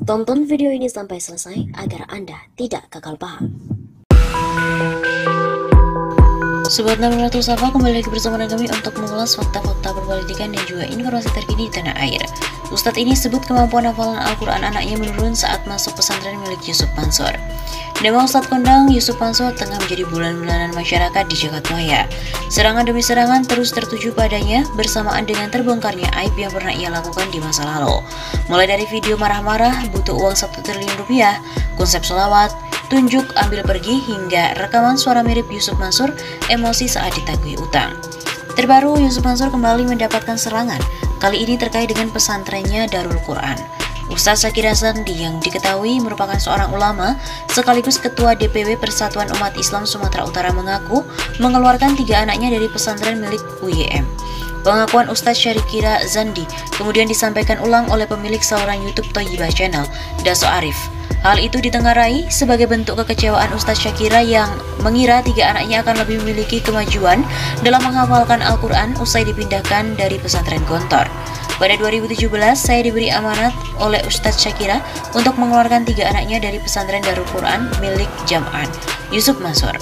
Tonton video ini sampai selesai agar Anda tidak gagal paham. Sobat Nabi Safa, kembali lagi bersama dengan kami untuk mengulas fakta-fakta berpolitikan dan juga informasi terkini di tanah air. Ustadz ini sebut kemampuan hafalan Al-Quran anaknya menurun saat masuk pesantren milik Yusuf Mansur. Nama Ustadz kondang Yusuf Mansur tengah menjadi bulan-bulanan masyarakat di Jagadmaya. Serangan demi serangan terus tertuju padanya bersamaan dengan terbongkarnya aib yang pernah ia lakukan di masa lalu. Mulai dari video marah-marah, butuh uang 1 triliun rupiah, konsep selawat, tunjuk ambil pergi, hingga rekaman suara mirip Yusuf Mansur emosi saat ditagih utang. Terbaru, Yusuf Mansur kembali mendapatkan serangan, kali ini terkait dengan pesantrennya Darul Quran. Ustadz Syakir Zandi yang diketahui merupakan seorang ulama sekaligus ketua DPW Persatuan Umat Islam Sumatera Utara mengaku mengeluarkan 3 anaknya dari pesantren milik UYM. Pengakuan Ustadz Syakir Zandi kemudian disampaikan ulang oleh pemilik saluran YouTube Thayyibah Channel, Daso Arif. Hal itu ditengarai sebagai bentuk kekecewaan Ustadz Syakira yang mengira 3 anaknya akan lebih memiliki kemajuan dalam menghafalkan Al-Quran usai dipindahkan dari pesantren Gontor. Pada 2017, saya diberi amanat oleh Ustadz Syakira untuk mengeluarkan 3 anaknya dari pesantren Darul Quran milik Jam'an, Yusuf Mansur.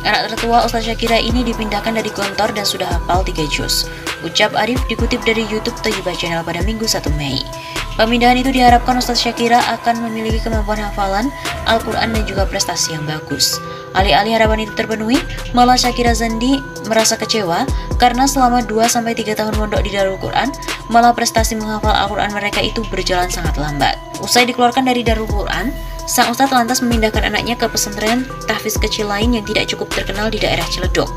Anak tertua Ustadz Syakira ini dipindahkan dari Gontor dan sudah hafal 3 juz. Ucap Arif dikutip dari YouTube Thayyibah Channel pada Minggu 1 Mei. Pemindahan itu diharapkan Ustadz Syakira akan memiliki kemampuan hafalan Al-Quran dan juga prestasi yang bagus. Alih-alih harapan itu terpenuhi, malah Syakir Zandi merasa kecewa karena selama 2-3 tahun mondok di Darul Quran, malah prestasi menghafal Al-Quran mereka itu berjalan sangat lambat. Usai dikeluarkan dari Darul Quran, sang ustadz lantas memindahkan anaknya ke pesantren tahfiz kecil lain yang tidak cukup terkenal di daerah Ciledug.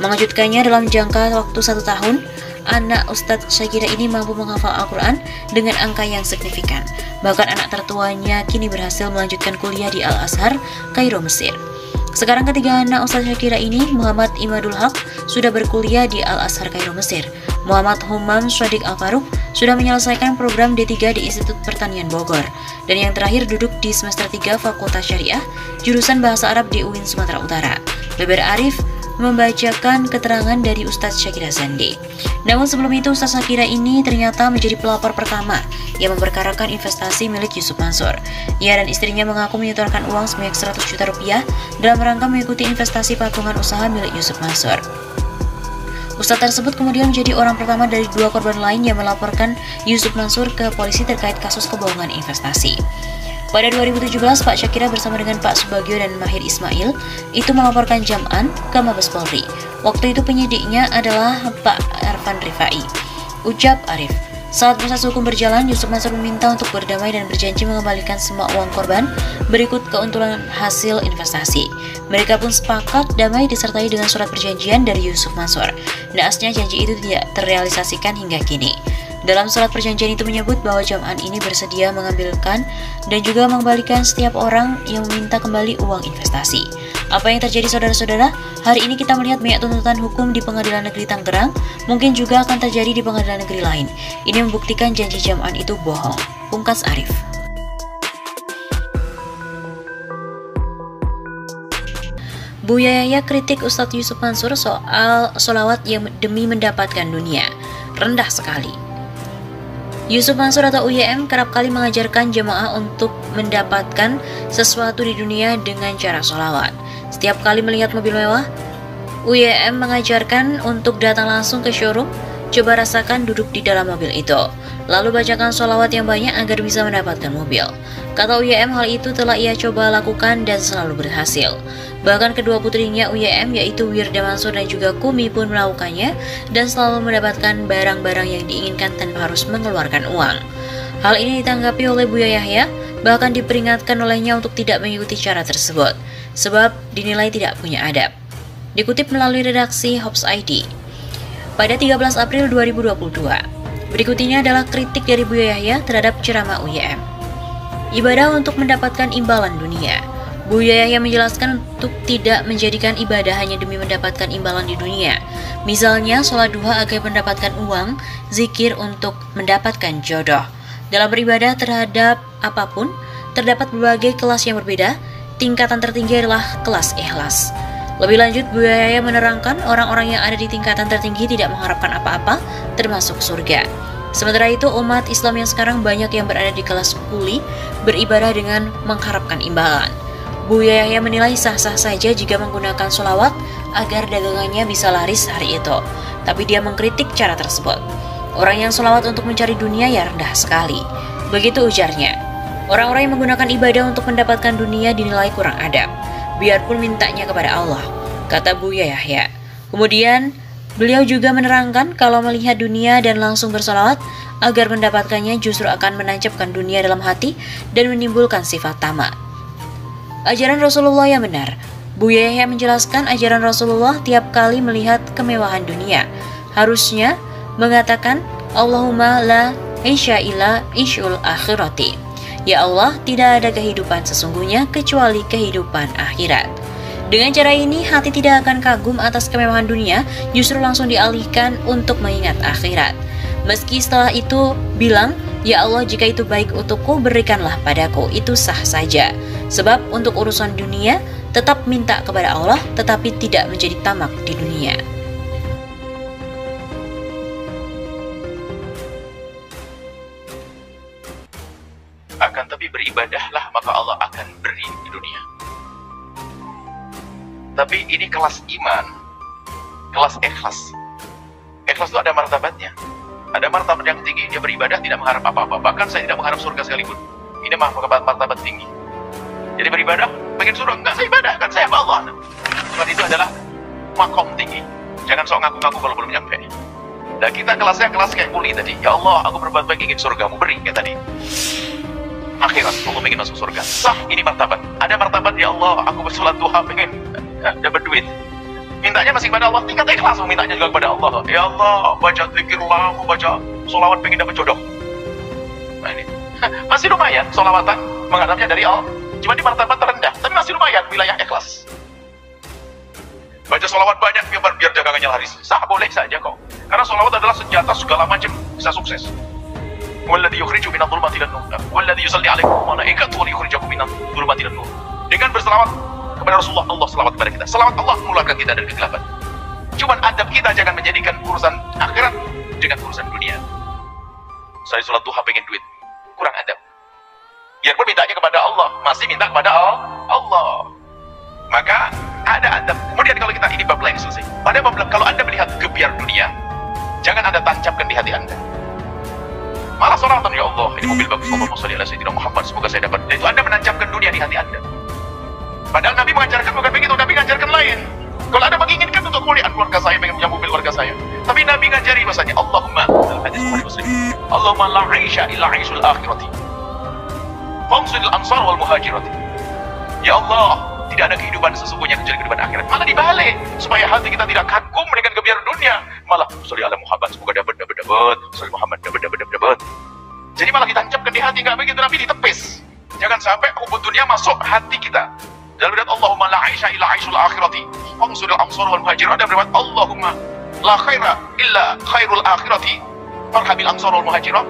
Mengejutkannya, dalam jangka waktu 1 tahun, anak Ustadz Syakira ini mampu menghafal Al-Quran dengan angka yang signifikan. Bahkan anak tertuanya kini berhasil melanjutkan kuliah di Al-Azhar, Kairo, Mesir. Sekarang ketiga anak Ustadz Syakira ini, Muhammad Imadul Haq, sudah berkuliah di Al-Azhar, Kairo, Mesir. Muhammad Humam Swadik Al-Faruq sudah menyelesaikan program D3 di Institut Pertanian Bogor. Dan yang terakhir duduk di semester 3 Fakultas Syariah, jurusan Bahasa Arab di UIN Sumatera Utara. Beber Arif membacakan keterangan dari Ustadz Syakir Zandi. Namun sebelum itu, Ustadz Syakira ini ternyata menjadi pelapor pertama yang memperkarakan investasi milik Yusuf Mansur. Ia dan istrinya mengaku menyetorkan uang sebanyak 100 juta rupiah dalam rangka mengikuti investasi patungan usaha milik Yusuf Mansur. Ustadz tersebut kemudian menjadi orang pertama dari 2 korban lain yang melaporkan Yusuf Mansur ke polisi terkait kasus kebohongan investasi. Pada 2017, Pak Syakira bersama dengan Pak Subagio dan Mahir Ismail itu melaporkan Jam'an ke Mabes Polri. Waktu itu penyidiknya adalah Pak Arfan Rifai. Ucap Arif, saat proses hukum berjalan, Yusuf Mansur meminta untuk berdamai dan berjanji mengembalikan semua uang korban berikut keuntungan hasil investasi. Mereka pun sepakat damai disertai dengan surat perjanjian dari Yusuf Mansur. Naasnya janji itu tidak terrealisasikan hingga kini. Dalam surat perjanjian itu menyebut bahwa Jam'an ini bersedia mengambilkan dan juga mengembalikan setiap orang yang meminta kembali uang investasi. Apa yang terjadi saudara-saudara? Hari ini kita melihat banyak tuntutan hukum di Pengadilan Negeri Tangerang, mungkin juga akan terjadi di pengadilan negeri lain. Ini membuktikan janji Jam'an itu bohong, pungkas Arif. Buya Yahya kritik Ustadz Yusuf Mansur soal sholawat yang demi mendapatkan dunia. Rendah sekali. Yusuf Mansur atau UYM kerap kali mengajarkan jemaah untuk mendapatkan sesuatu di dunia dengan cara sholawat. Setiap kali melihat mobil mewah, UYM mengajarkan untuk datang langsung ke showroom, coba rasakan duduk di dalam mobil itu, lalu bacakan sholawat yang banyak agar bisa mendapatkan mobil. Kata UYM, hal itu telah ia coba lakukan dan selalu berhasil. Bahkan kedua putrinya UYM yaitu Wirda Mansur dan juga Kumi pun melakukannya dan selalu mendapatkan barang-barang yang diinginkan tanpa harus mengeluarkan uang. Hal ini ditanggapi oleh Buya Yahya, bahkan diperingatkan olehnya untuk tidak mengikuti cara tersebut, sebab dinilai tidak punya adab. Dikutip melalui redaksi Hops ID. Pada 13 April 2022, berikut ini adalah kritik dari Buya Yahya terhadap ceramah UYM. Ibadah untuk mendapatkan imbalan dunia. Buya Yahya menjelaskan untuk tidak menjadikan ibadah hanya demi mendapatkan imbalan di dunia. Misalnya sholat duha agar mendapatkan uang, zikir untuk mendapatkan jodoh. Dalam beribadah terhadap apapun, terdapat berbagai kelas yang berbeda. Tingkatan tertinggi adalah kelas ikhlas. Lebih lanjut, Buya Yahya menerangkan orang-orang yang ada di tingkatan tertinggi tidak mengharapkan apa-apa, termasuk surga. Sementara itu, umat Islam yang sekarang banyak yang berada di kelas kuli, beribadah dengan mengharapkan imbalan. Buya Yahya menilai sah-sah saja jika menggunakan sholawat agar dagangannya bisa laris hari itu. Tapi dia mengkritik cara tersebut. Orang yang sholawat untuk mencari dunia ya rendah sekali. Begitu ujarnya. Orang-orang yang menggunakan ibadah untuk mendapatkan dunia dinilai kurang adab. Biarpun mintanya kepada Allah, kata Buya Yahya. Kemudian, beliau juga menerangkan kalau melihat dunia dan langsung bersolawat agar mendapatkannya justru akan menancapkan dunia dalam hati dan menimbulkan sifat tamak. Ajaran Rasulullah yang benar. Buya Yahya menjelaskan ajaran Rasulullah tiap kali melihat kemewahan dunia harusnya mengatakan Allahumma la isya illa isyul akhirati. Ya Allah, tidak ada kehidupan sesungguhnya kecuali kehidupan akhirat. Dengan cara ini, hati tidak akan kagum atas kemewahan dunia, justru langsung dialihkan untuk mengingat akhirat. Meski setelah itu bilang, ya Allah, jika itu baik untukku, berikanlah padaku, itu sah saja. Sebab untuk urusan dunia, tetap minta kepada Allah, tetapi tidak menjadi tamak di dunia. Akan tapi beribadahlah maka Allah akan beri di dunia. Tapi ini kelas iman, kelas ikhlas. Ikhlas itu ada martabatnya. Ada martabat yang tinggi, dia beribadah tidak mengharap apa-apa. Bahkan saya tidak mengharap surga sekalipun. Ini martabat tinggi. Jadi beribadah, pengen surga, enggak, saya ibadah, kan saya Allah. Cuma itu adalah makom tinggi. Jangan sok ngaku-ngaku kalau belum nyampe. Nah kita kelasnya kelas kayak kuli tadi. Ya Allah, aku berbuat baik ingin surgamu, beri kayak tadi. Akhirat, Allah ingin masuk surga. Sah, ini martabat. Ada martabat, ya Allah, aku bersolat duha pengen dapat duit. Mintanya masih kepada Allah, tingkat ikhlas, mintanya juga kepada Allah. Ya Allah, baca zikirullah, baca sholawat pengen dapat jodoh. Nah ini, masih lumayan sholawatan, menghadapnya dari Allah. Cuma di martabat terendah, tapi masih lumayan wilayah ikhlas. Baca sholawat banyak biar dagangannya laris. Sah, boleh saja kok. Karena sholawat adalah senjata segala macam bisa sukses. Walladzi yukhriju minadh dhulumati ilan nur. Walladzi yusalli 'alaikum wa malaikatuhu liyukhrijakum minadh dhulumati ilan nur. Dengan berselawat kepada Rasulullah, Allah selawat kepada kita. Selawat Allah mengeluarkan kita dari kegelapan. Cuman adab kita jangan menjadikan urusan akhirat dengan urusan dunia. Saya sholat duha pengen duit, kurang adab. Biarpun mintanya kepada Allah, masih minta kepada Allah. Maka ada adab. Kemudian kalau kita ini bab lain selesai. Pada bab kalau Anda melihat gebiar dunia, jangan Anda tancapkan di hati Anda. Malah sholawatan, ya Allah, ini mobil bagus, Allahumma sholli ala sayyidina Muhammad, semoga saya dapat. Dan itu Anda menancapkan dunia di hati Anda. Padahal Nabi mengajarkan bukan begitu, Nabi mengajarkan lain. Kalau Anda menginginkan untuk kemuliaan keluarga saya, pengen punya mobil keluarga saya, tapi Nabi ngajari bahasanya Allahumma, hadis Bukhari Muslim, Allahumma la 'aisha illa 'aisul akhirati. Fangsul ansar wal muhajirati. Ya Allah, tidak ada kehidupan sesungguhnya kecuali kehidupan akhirat. Malah dibalik, supaya hati kita tidak kagum dengan kebiar dunia. Malah sholli ala Muhammad, semoga dapat. Sholli Muhammad, dapat. Jadi malah ditancapkan di hati, nggak begitu, Nabi ditepis. Jangan sampai hubud dunia masuk hati kita. Dalam riwayat Allahumma la 'aisha illa 'aisul akhirati. Fangsul ansar wal muhajirat. Dalam riwayat Allahumma la khaira illa khairul akhirati. Farhamil ansar wal muhajirat.